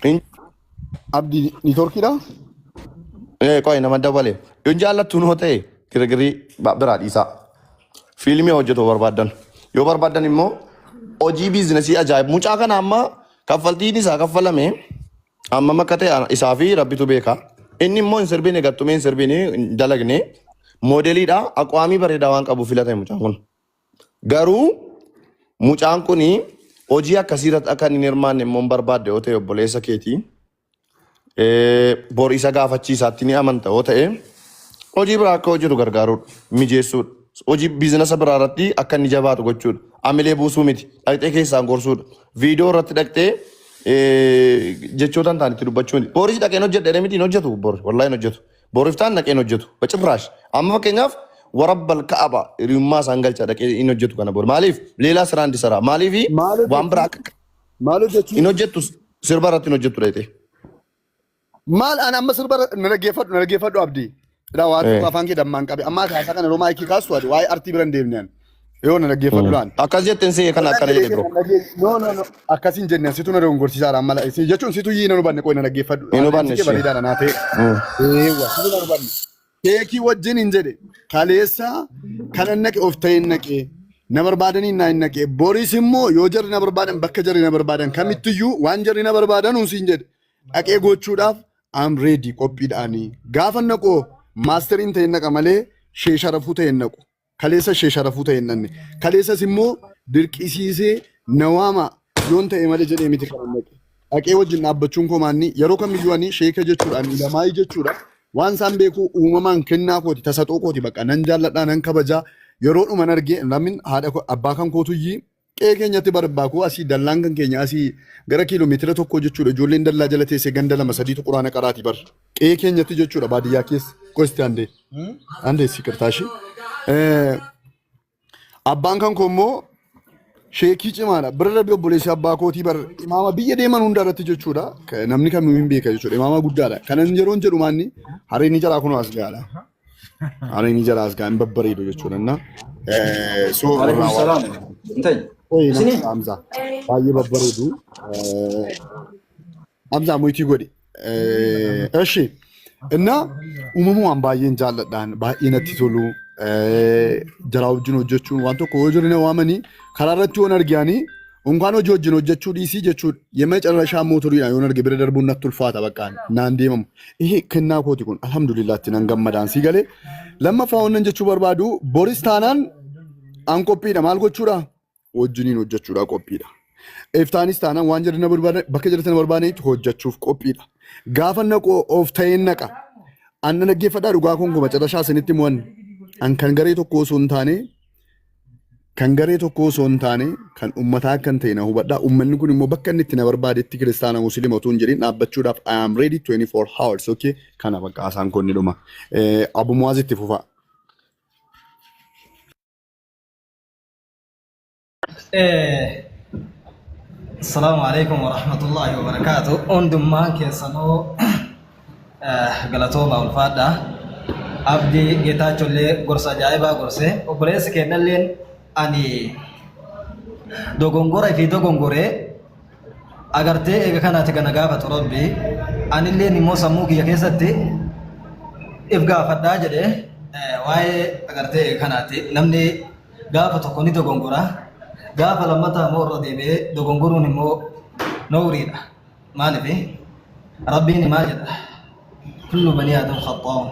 إن Abdi ni Turkey dah? Koi nama dabale. Yon jalla tun hote kira-kiri berat isa. Filmi hojjetu barbaadan. Yoo barbaadan immoo hojii biizinasii ajaa'ib. Mucaa kana amma kaffaltiin isaa kaffalame amma makka ta'e isaa fi rabbitu beeka. Inni immoo hin sirbine gattumee hin sirbine hin dalagne moodeliidha. Aqwaamii bareedaa waan qabu filate mucaan kun. Garuu mucaan kuni hojii akkasiirratti akka hin hirmaanne immoo hin barbaadde yoo ta'e obboleessa keetii. Bor isa gaafachiisaatti ni amanta yoo ta'e hojii biraa akka hojjetu gargaaruudha. Mijeessuudha. Hojii biizinasa biraa irratti akka inni jabaatu gochuudha. Amilee buusuu miti. Dhaqxee keessaan gorsuudha. Viidiyoo irratti dhaqxee jechootaan ta'anitti dubbachuuni. Booris dhaqeen hojjedhe miti hin hojjetu. Bor wallaahi hin hojjetu. Booriftaan dhaqeen hojjetu. Bacifraash. Amma fakkeenyaaf warabbal ka'aba hiriyummaa isaan galcha dhaqee hin hojjetu kana bor. Maaliif? Leelaa siraan disara. Maaliif waan biraa akka hin hojjettu sirba irratti hin hojjettu dhaqxee. Maal ana amma sirba naggeeffadhu Abdi. Daa waa tokko afaan kee dammaan qabe. Amma kaasaa kana Roomaa ikii kaasu ati waa'ee artii biran deemneen. Yoo naggeeffadhu laan. Akkas jetteen see kana akkana jedhe bro. No. Akkasiin jenneen situ na dogongorsiisaadha amma jechuun situ yii na hubanne qoy naggeeffadhu. Hin hubanne shee. Bareedaadha naa ta'e. Eewwa situ na hubanne. Keekii wajjin hin jedhe kaleessa kana naqe of ta'e naqe na barbaadanii naa hin naqe. Boris immoo yoo jarri na barbaadan bakka jarri na barbaadan kamittiyyuu waan jarri na barbaadan hunsiin jedhe. Dhaqee gochuudhaaf I'm ready qophiidhaanii. Gaafa naqoo maasteriin ta'e naqa malee shee sharafuu ta'e naqu. Kaleessa shee sharafuu ta'e nanne. Kaleessas immoo dirqisiisee nawaama yoon ta'e malee jedhee miti kan naqe. Dhaqee wajjin dhaabbachuun koo maanni yeroo kamiyyuu ani sheeka jechuudhaan ilamaayii jechuudha. Waan isaan beeku uumamaan kennaa kooti tasaxoo kooti bakka nan jaalladhaa nan kabajaa yeroo dhuman argee lamin haadha abbaa kan kootuyyii qe'ee keenyatti barbaakuu asii dallaan kan keenya asii gara kiiloomeetira tokko jechuudha ijoolleen dallaa jala teessee ganda lama sadiitu quraana qaraati bar qe'ee keenyatti jechuudha baadiyyaa keessa gosti andee sikirtaashi abbaan kan koo immoo sheekii cimaadha bira darbe obboleessi abbaa kootii bar imaama biyya deeman hunda irratti jechuudha namni kamiyyuu hin beeka jechuudha imaama guddaadha kanan yeroon jedhu maanni harreen jaraa kunoo as gaadha harreen jaraa as gaa hin babbareedu jechuudha na Hamza baay'ee babbareedu Hamza moitii godhe እሺ እና uumamumaan baay'een jaalladhaan baay'ee natti tolu jaraa wajjin hojjechuun waan tokko yoo jiru waamanii karaa irratti yoon arganii እንኳን hojii wajjin hojjechuu dhiisii jechuudha የመጨረሻ ሞቶሪidhaan yoon arge bira darbuun natti ulfaata bakka naan deemamu ይሄ kennaa kooti kun alhamdulillaatti nan gammadaan si galee lammaffaa wannan jechuu barbaadu Boris taanaan an qophiidha maal gochuudha wajjiniin hojjechuudha qophiidha. Iftaanis taanaan waan jedhana barbaadan bakka jedhatan barbaadanitti hojjechuuf qophiidha. Gaafa naqoo of ta'een naqa. Anna naggeeffadhaa dhugaa kun goma carrashaa isinitti mo'an. An kan garee tokko osoo hin taane kan uummataa kan ta'e na hubadhaa. Uummanni kun immoo bakka inni itti na barbaadetti kiristaana musliima utuu hin jedhin dhaabbachuudhaaf I am ready 24 hours okay kana bakka asaan kun ni dhuma. Abu Muaz itti fufaa. السلام عليكم ورحمة الله وبركاته. أندم معك سنو غلطوما والفادا أبدي جتا جولي غرسة جايبا غرسة وبريس كنلين أني دوغونغورا في دوغونغوري أغرتي إذا كانت كنغافة ربي أني اللي نمو سموكي يكيستي إفغا فدا جدي واي أغرتي إذا كانت نمني غافة تكوني دوغونغورا gaafa lammataa immoo irra deebi'ee dogongoruun immoo nooriidha. Maaliif rabbiin maal jedha? Kullu banii aadam khaxaa'un.